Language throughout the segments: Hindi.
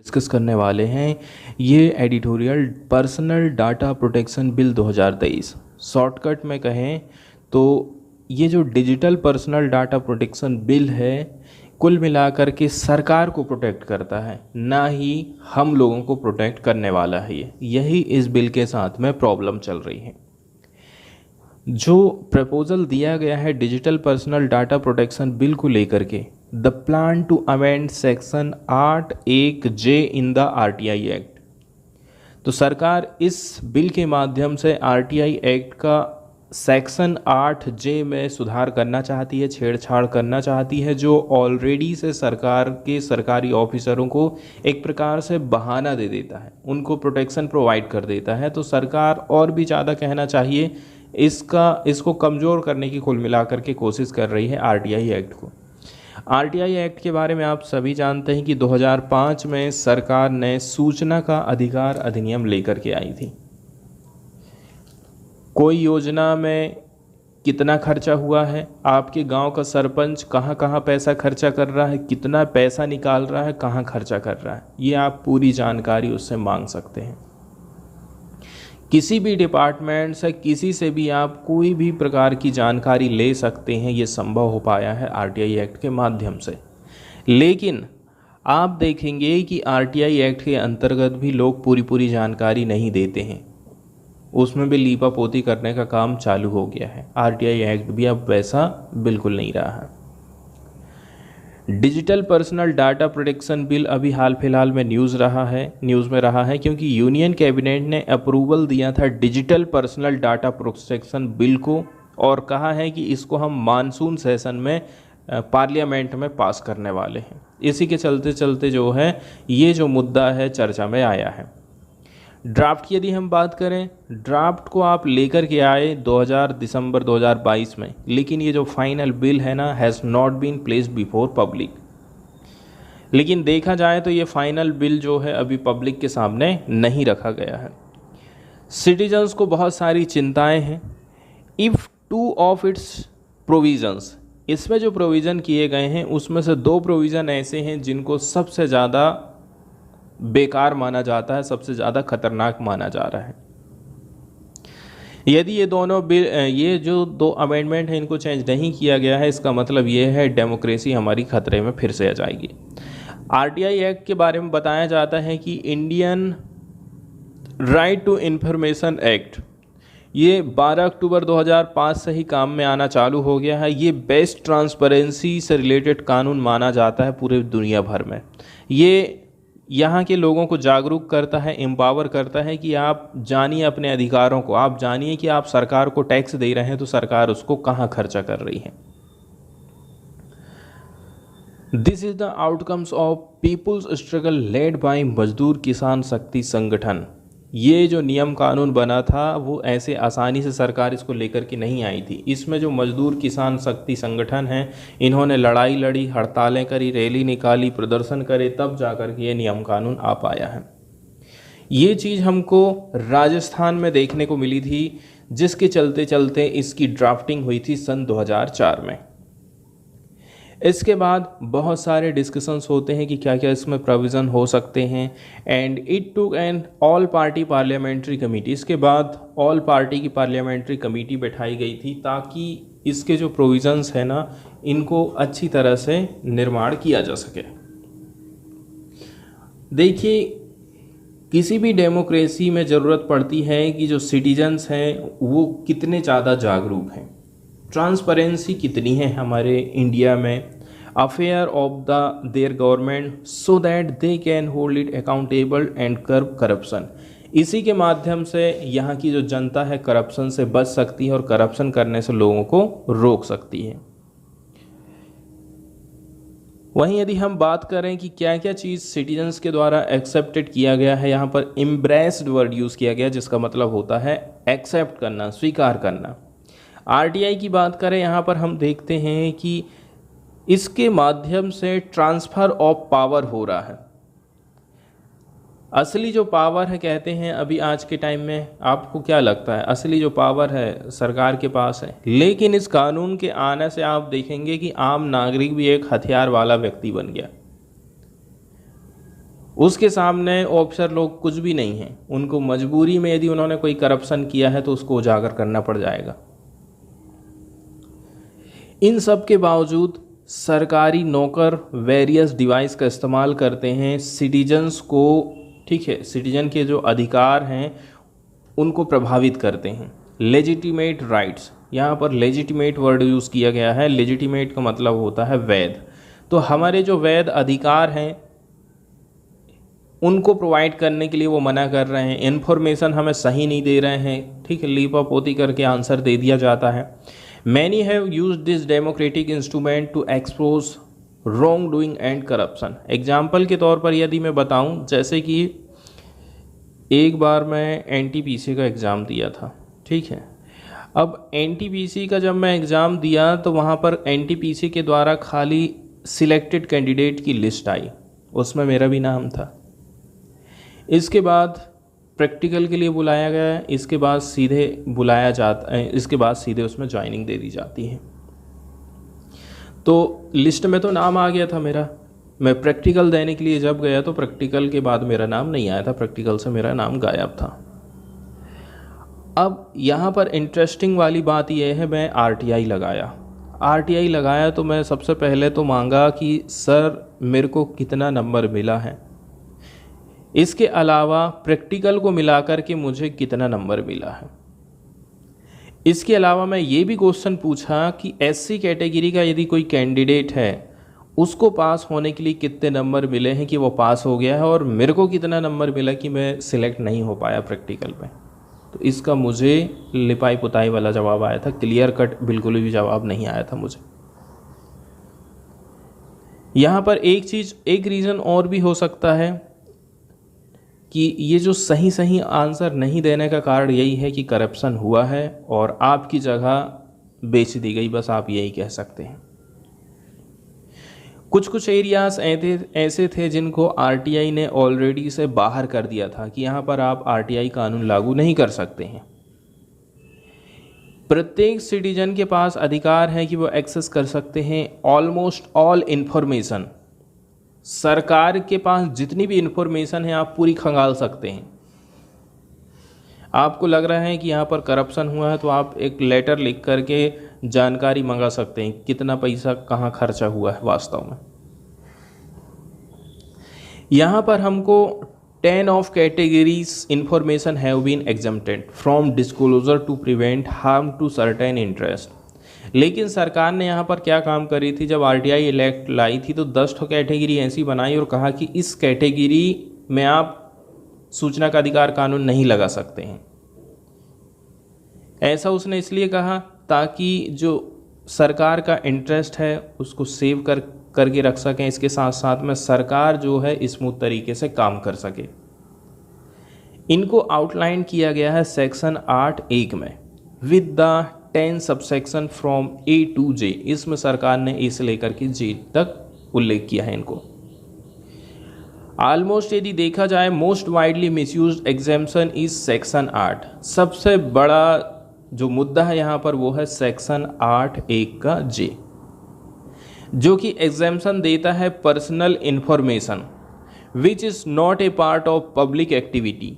डिस्कस करने वाले हैं ये editorial personal data protection bill 2023। Shortcut में कहें तो ये जो digital personal data protection bill है कुल मिलाकर के सरकार को प्रोटेक्ट करता है, ना ही हम लोगों को प्रोटेक्ट करने वाला है। यही इस बिल के साथ में प्रॉब्लम चल रही है। जो प्रपोजल दिया गया है digital personal data protection bill को लेकर के, the plan to amend section 8(1)(j in the RTI act. तो सरकार इस बिल के माध्यम से RTI एक्ट का सेक्शन 8(j में सुधार करना चाहती है, छेड़छाड़ करना चाहती है, जो ऑलरेडी से सरकार के सरकारी ऑफिसरों को एक प्रकार से बहाना दे देता है, उनको प्रोटेक्शन प्रोवाइड कर देता है। तो सरकार और भी ज़्यादा कहना चाहिए इसको कमज़ोर करने की कुल मिलाकर के कोशिश कर रही है RTI एक्ट को। RTI एक्ट के बारे में आप सभी जानते हैं कि 2005 में सरकार ने सूचना का अधिकार अधिनियम लेकर के आई थी। कोई योजना में कितना खर्चा हुआ है, आपके गांव का सरपंच कहां कहां पैसा खर्चा कर रहा है, कितना पैसा निकाल रहा है, कहां खर्चा कर रहा है, ये आप पूरी जानकारी उससे मांग सकते हैं। किसी भी डिपार्टमेंट से किसी से भी आप कोई भी प्रकार की जानकारी ले सकते हैं, ये संभव हो पाया है RTI एक्ट के माध्यम से। लेकिन आप देखेंगे कि RTI एक्ट के अंतर्गत भी लोग पूरी जानकारी नहीं देते हैं, उसमें भी लीपापोती करने का काम चालू हो गया है। RTI एक्ट भी अब वैसा बिल्कुल नहीं रहा है। Digital personal data protection bill अभी हाल फिलहाल में न्यूज़ में रहा है क्योंकि यूनियन कैबिनेट ने अप्रूवल दिया था digital personal data protection bill को, और कहा है कि इसको हम मानसून सेशन में पार्लियामेंट में पास करने वाले हैं। इसी के चलते चलते जो है ये जो मुद्दा है चर्चा में आया है। ड्राफ्ट की यदि हम बात करें, ड्राफ्ट को आप लेकर के आए दिसंबर 2022 में, लेकिन ये जो फाइनल बिल है ना, has not been placed before public. लेकिन देखा जाए तो ये फाइनल बिल जो है अभी पब्लिक के सामने नहीं रखा गया है। सिटीजन्स को बहुत सारी चिंताएं हैं। इफ़ 2 ऑफ इट्स प्रोविजंस, इसमें जो प्रोविज़न किए गए हैं उसमें से 2 प्रोविज़न ऐसे हैं जिनको सबसे ज़्यादा बेकार माना जाता है, सबसे ज़्यादा खतरनाक माना जा रहा है। यदि ये दोनों बिल, ये जो 2 अमेंडमेंट हैं, इनको चेंज नहीं किया गया है, इसका मतलब ये है डेमोक्रेसी हमारी खतरे में फिर से आ जाएगी। RTI एक्ट के बारे में बताया जाता है कि Indian right to information act, ये 12 अक्टूबर 2005 से ही काम में आना चालू हो गया है। ये बेस्ट ट्रांसपेरेंसी से रिलेटेड कानून माना जाता है पूरे दुनिया भर में। ये यहाँ के लोगों को जागरूक करता है, एम्पावर करता है कि आप जानिए अपने अधिकारों को, आप जानिए कि आप सरकार को टैक्स दे रहे हैं तो सरकार उसको कहाँ खर्चा कर रही है। This is the outcomes of people's struggle led by Mazdoor Kisan शक्ति संगठन। ये जो नियम कानून बना था वो ऐसे आसानी से सरकार इसको लेकर के नहीं आई थी। इसमें जो मजदूर किसान शक्ति संगठन हैं, इन्होंने लड़ाई लड़ी, हड़तालें करी, रैली निकाली, प्रदर्शन करे, तब जाकर के ये नियम कानून आ पाया है। ये चीज़ हमको राजस्थान में देखने को मिली थी, जिसके चलते चलते इसकी ड्राफ्टिंग हुई थी सन 2004 में। इसके बाद बहुत सारे डिस्कशंस होते हैं कि क्या क्या इसमें प्रोविज़न हो सकते हैं, and it took an all party parliamentary committee. इसके बाद ऑल पार्टी की पार्लियामेंट्री कमेटी बैठाई गई थी ताकि इसके जो प्रोविज़न्स हैं ना, इनको अच्छी तरह से निर्माण किया जा सके। देखिए, किसी भी डेमोक्रेसी में ज़रूरत पड़ती है कि जो सिटीजन्स हैं वो कितने ज़्यादा जागरूक हैं, ट्रांसपेरेंसी कितनी है हमारे इंडिया में, affair of the their government, so that they can hold it accountable and curb corruption. इसी के माध्यम से यहाँ की जो जनता है करप्शन से बच सकती है और करप्शन करने से लोगों को रोक सकती है। वहीं यदि हम बात करें कि क्या क्या चीज़ सिटीजन्स के द्वारा एक्सेप्टेड किया गया है, यहाँ पर एम्ब्रेस्ड वर्ड यूज़ किया गया जिसका मतलब होता है एक्सेप्ट करना, स्वीकार करना। RTI की बात करें, यहाँ पर हम देखते हैं कि इसके माध्यम से ट्रांसफ़र ऑफ पावर हो रहा है। असली जो पावर है, कहते हैं अभी आज के टाइम में, आपको क्या लगता है असली जो पावर है सरकार के पास है, लेकिन इस कानून के आने से आप देखेंगे कि आम नागरिक भी एक हथियार वाला व्यक्ति बन गया। उसके सामने ऑफिसर लोग कुछ भी नहीं हैं, उनको मजबूरी में यदि उन्होंने कोई करप्शन किया है तो उसको उजागर करना पड़ जाएगा। इन सब के बावजूद सरकारी नौकर वेरियस डिवाइस का इस्तेमाल करते हैं सिटीजन्स को, ठीक है, सिटीजन के जो अधिकार हैं उनको प्रभावित करते हैं। लेजिटिमेट राइट्स, यहाँ पर लेजिटिमेट वर्ड यूज़ किया गया है। लेजिटिमेट का मतलब होता है वैध। तो हमारे जो वैध अधिकार हैं उनको प्रोवाइड करने के लिए वो मना कर रहे हैं। इन्फॉर्मेशन हमें सही नहीं दे रहे हैं, ठीक है, लीपापोती करके आंसर दे दिया जाता है। Many have use this democratic instrument to expose wrongdoing and corruption. Example के तौर पर यदि मैं बताऊं, जैसे कि एक बार मैं एनटीपीसी का एग्ज़ाम दिया था, ठीक है। अब एनटीपीसी का जब मैं एग्ज़ाम दिया तो वहाँ पर एनटीपीसी के द्वारा खाली सिलेक्टेड कैंडिडेट की लिस्ट आई, उसमें मेरा भी नाम था। इसके बाद प्रैक्टिकल के लिए बुलाया गया, इसके बाद सीधे बुलाया जाता है, इसके बाद सीधे उसमें ज्वाइनिंग दे दी जाती है। तो लिस्ट में तो नाम आ गया था मेरा, मैं प्रैक्टिकल देने के लिए जब गया तो प्रैक्टिकल के बाद मेरा नाम नहीं आया था, प्रैक्टिकल से मेरा नाम गायब था। अब यहाँ पर इंटरेस्टिंग वाली बात यह है, मैं आरटीआई लगाया तो मैं सबसे पहले तो मांगा कि सर मेरे को कितना नंबर मिला है, इसके अलावा प्रैक्टिकल को मिलाकर के मुझे कितना नंबर मिला है। इसके अलावा मैं ये भी क्वेश्चन पूछा कि एससी कैटेगरी का यदि कोई कैंडिडेट है उसको पास होने के लिए कितने नंबर मिले हैं कि वो पास हो गया है, और मेरे को कितना नंबर मिला कि मैं सिलेक्ट नहीं हो पाया प्रैक्टिकल पे। तो इसका मुझे लिपाई पुताई वाला जवाब आया था, क्लियर कट बिल्कुल भी जवाब नहीं आया था मुझे। यहाँ पर एक रीज़न और भी हो सकता है कि ये जो सही आंसर नहीं देने का कारण यही है कि करप्शन हुआ है और आपकी जगह बेच दी गई, बस आप यही कह सकते हैं। कुछ एरियाज ऐसे थे जिनको आरटीआई ने ऑलरेडी से बाहर कर दिया था कि यहाँ पर आप आरटीआई कानून लागू नहीं कर सकते हैं। प्रत्येक सिटीजन के पास अधिकार है कि वो एक्सेस कर सकते हैं ऑलमोस्ट ऑल इन्फॉर्मेशन। सरकार के पास जितनी भी इंफॉर्मेशन है आप पूरी खंगाल सकते हैं। आपको लग रहा है कि यहाँ पर करप्शन हुआ है तो आप एक लेटर लिख करके जानकारी मंगा सकते हैं कितना पैसा कहाँ खर्चा हुआ है वास्तव में। यहाँ पर हमको 10 of categories information have been exempted from disclosure to prevent harm to certain interest. लेकिन सरकार ने यहाँ पर क्या काम करी थी, जब आरटीआई इलेक्ट लाई थी तो 10 कैटेगरी ऐसी बनाई और कहा कि इस कैटेगरी में आप सूचना का अधिकार कानून नहीं लगा सकते हैं। ऐसा उसने इसलिए कहा ताकि जो सरकार का इंटरेस्ट है उसको सेव करके रख सकें, इसके साथ साथ में सरकार जो है स्मूथ तरीके से काम कर सके। इनको आउटलाइन किया गया है सेक्शन 8(1) में with the 10 subsection from A to J। इसमें सरकार ने A से लेकर के J तक उल्लेख किया है इनको। ऑलमोस्ट यदि देखा जाए most widely misused exemption is section 8। सबसे बड़ा जो मुद्दा है यहाँ पर वो है सेक्शन 8(1) का J, जो कि एग्जेम्पशन देता है personal information which is not a part of public activity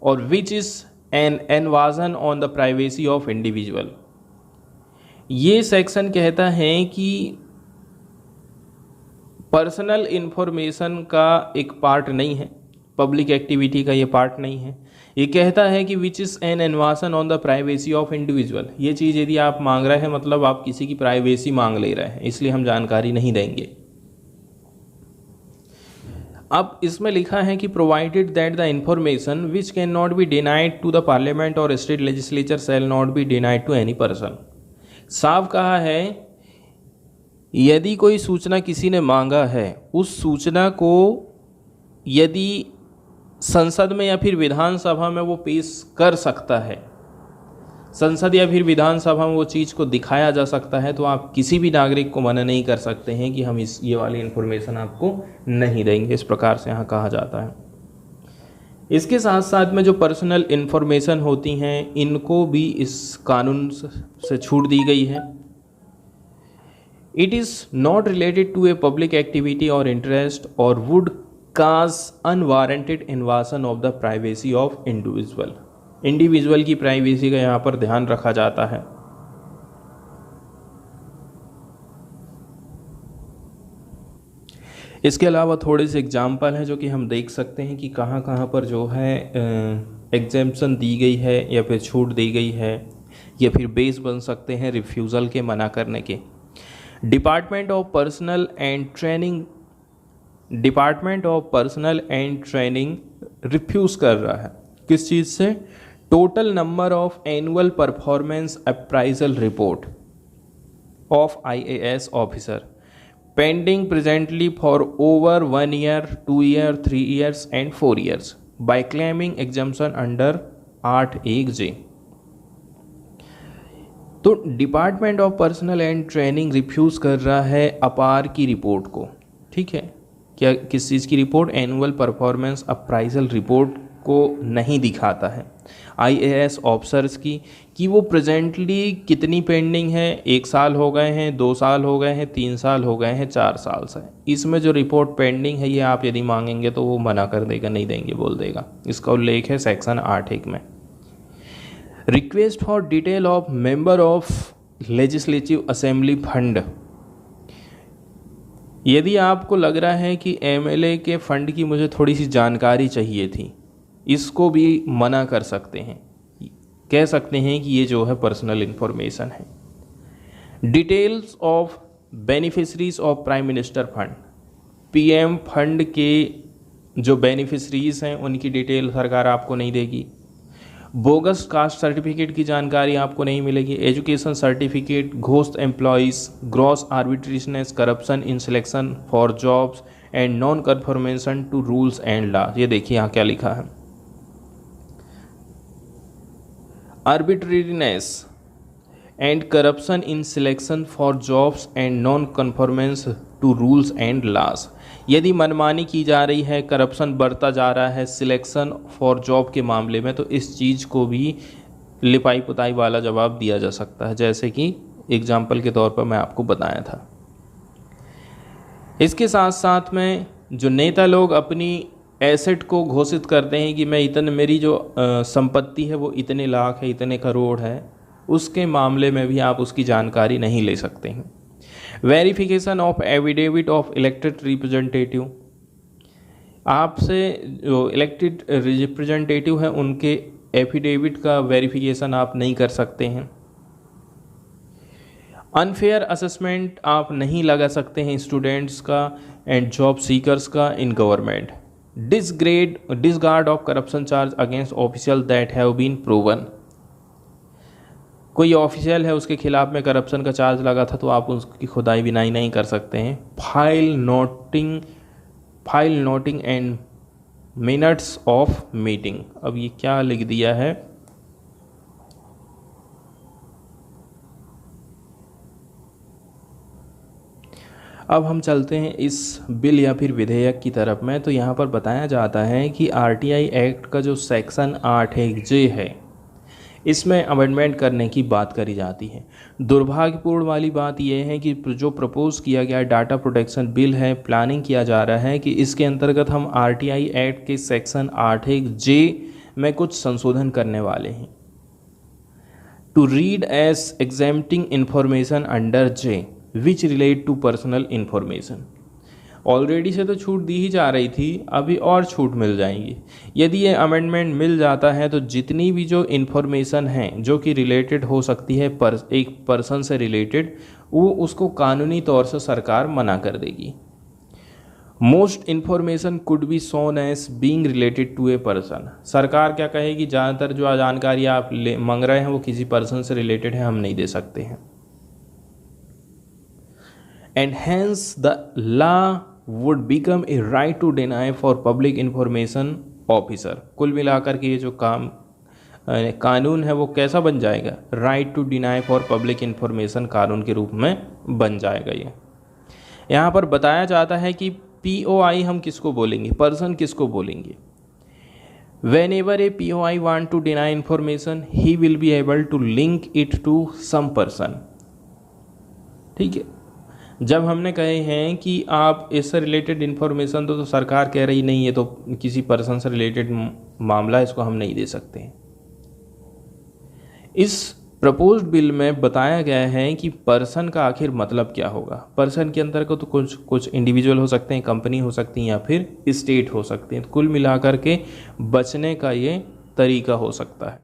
और which is an invasion on the privacy of individual. ये सेक्शन कहता है कि पर्सनल इंफॉर्मेशन का एक पार्ट नहीं है, पब्लिक एक्टिविटी का ये पार्ट नहीं है। ये कहता है कि which is an invasion on the privacy of individual. ये चीज़ यदि आप मांग रहे हैं मतलब आप किसी की प्राइवेसी मांग ले रहे हैं, इसलिए हम जानकारी नहीं देंगे। अब इसमें लिखा है कि provided that the information which can not be denied to the parliament और state legislature shall not be denied to any person. साफ कहा है यदि कोई सूचना किसी ने मांगा है, उस सूचना को यदि संसद में या फिर विधानसभा में वो पेश कर सकता है, संसद या फिर विधानसभा में वो चीज़ को दिखाया जा सकता है, तो आप किसी भी नागरिक को मना नहीं कर सकते हैं कि हम ये वाली इन्फॉर्मेशन आपको नहीं देंगे। इस प्रकार से यहाँ कहा जाता है। इसके साथ साथ में जो पर्सनल इन्फॉर्मेशन होती हैं इनको भी इस कानून से छूट दी गई है। It is not related to a public activity और इंटरेस्ट और would cause unwarranted invasion of the privacy of individual की प्राइवेसी का यहाँ पर ध्यान रखा जाता है। इसके अलावा थोड़े से एग्जाम्पल हैं जो कि हम देख सकते हैं कि कहाँ कहाँ पर जो है एग्जेम्पशन दी गई है या फिर छूट दी गई है या फिर बेस बन सकते हैं रिफ्यूज़ल के, मना करने के। Department of personal and training refuse कर रहा है किस चीज़ से? Total number of annual performance appraisal report of IAS officer pending presently for over 1 year, 2 year, 3 years and 4 years by claiming exemption under 8(1)(j। तो department of personal and training refuse कर रहा है अपार की रिपोर्ट को, ठीक है। क्या किस चीज़ की report? Annual performance appraisal report को नहीं दिखाता है IAS ऑफिसर्स की कि वो प्रेजेंटली कितनी पेंडिंग है, 1 साल हो गए हैं, 2 साल हो गए हैं, 3 साल हो गए हैं, 4 साल से। इसमें जो रिपोर्ट पेंडिंग है ये आप यदि मांगेंगे तो वो मना कर देगा, नहीं देंगे बोल देगा। इसका उल्लेख है सेक्शन 8(1) में। Request for detail of member of legislative assembly fund. यदि आपको लग रहा है कि MLA के फंड की मुझे थोड़ी सी जानकारी चाहिए थी, इसको भी मना कर सकते हैं, कह सकते हैं कि ये जो है पर्सनल इन्फॉर्मेशन है। Details of beneficiaries of prime minister fund, PM fund के जो बेनिफिशरीज हैं उनकी डिटेल सरकार आपको नहीं देगी। बोगस कास्ट सर्टिफिकेट की जानकारी आपको नहीं मिलेगी। Education certificate, ghost employees, gross arbitrariness, corruption in selection for jobs and non confirmation to rules and law. ये देखिए यहाँ क्या लिखा है, arbitrariness and corruption in selection for jobs and non-conformance to rules and laws। यदि मनमानी की जा रही है, करप्शन बढ़ता जा रहा है सिलेक्शन फॉर जॉब के मामले में, तो इस चीज़ को भी लिपाई पुताई वाला जवाब दिया जा सकता है, जैसे कि एग्जाम्पल के तौर पर मैं आपको बताया था। इसके साथ साथ में जो नेता लोग अपनी एसेट को घोषित करते हैं कि मैं इतने, मेरी जो संपत्ति है वो इतने लाख है, इतने करोड़ है, उसके मामले में भी आप उसकी जानकारी नहीं ले सकते हैं। Verification of affidavit of elected representative, आपसे जो इलेक्टेड रिप्रेजेंटेटिव हैं उनके एफिडेविट का वेरिफिकेशन आप नहीं कर सकते हैं। अनफेयर असेसमेंट आप नहीं लगा सकते हैं स्टूडेंट्स का एंड जॉब सीकर्स का in government. Disregard of corruption charge against official that have been proven, कोई ऑफिशियल है उसके खिलाफ में करप्शन का चार्ज लगा था तो आप उसकी खुदाई बिनाई नहीं कर सकते हैं। File noting and minutes of meeting, अब ये क्या लिख दिया है, अब हम चलते हैं इस बिल या फिर विधेयक की तरफ में। तो यहाँ पर बताया जाता है कि RTI एक्ट का जो सेक्शन 8(1)(j है, इसमें अमेंडमेंट करने की बात करी जाती है। दुर्भाग्यपूर्ण वाली बात यह है कि जो प्रपोज किया गया डाटा प्रोटेक्शन बिल है, प्लानिंग किया जा रहा है कि इसके अंतर्गत हम RTI एक्ट के सेक्शन 8(1)(j में कुछ संशोधन करने वाले हैं। To read as exempting information under J which relate to personal information. Already से तो छूट दी ही जा रही थी, अभी और छूट मिल जाएंगी। यदि ये अमेंडमेंट मिल जाता है तो जितनी भी जो इन्फॉर्मेशन है जो कि रिलेटेड हो सकती है एक पर्सन से रिलेटेड, वो उसको कानूनी तौर से सरकार मना कर देगी। Most information could be shown as being related to a person. सरकार क्या कहेगी, ज़्यादातर जो जानकारी आप मांग रहे हैं वो किसी पर्सन से रिलेटेड है, हम नहीं दे सकते हैं। And hence the law would become a right to deny for public information officer। कुल मिलाकर के ये जो कानून है वो कैसा बन जाएगा, right to deny for public information कानून के रूप में बन जाएगा। ये यहाँ पर बताया जाता है कि POI हम किसको बोलेंगे, पर्सन किसको बोलेंगे। Whenever a POI want to deny information, he will be able to link it to some person। ठीक है, जब हमने कहे हैं कि आप इससे रिलेटेड इन्फॉर्मेशन दो तो सरकार कह रही नहीं, ये तो किसी पर्सन से रिलेटेड मामला है, इसको हम नहीं दे सकते। इस प्रपोज्ड बिल में बताया गया है कि पर्सन का आखिर मतलब क्या होगा। पर्सन के अंदर को तो कुछ इंडिविजुअल हो सकते हैं, कंपनी हो सकती हैं, या फिर स्टेट हो सकती हैं। तो कुल मिलाकर के बचने का ये तरीका हो सकता है।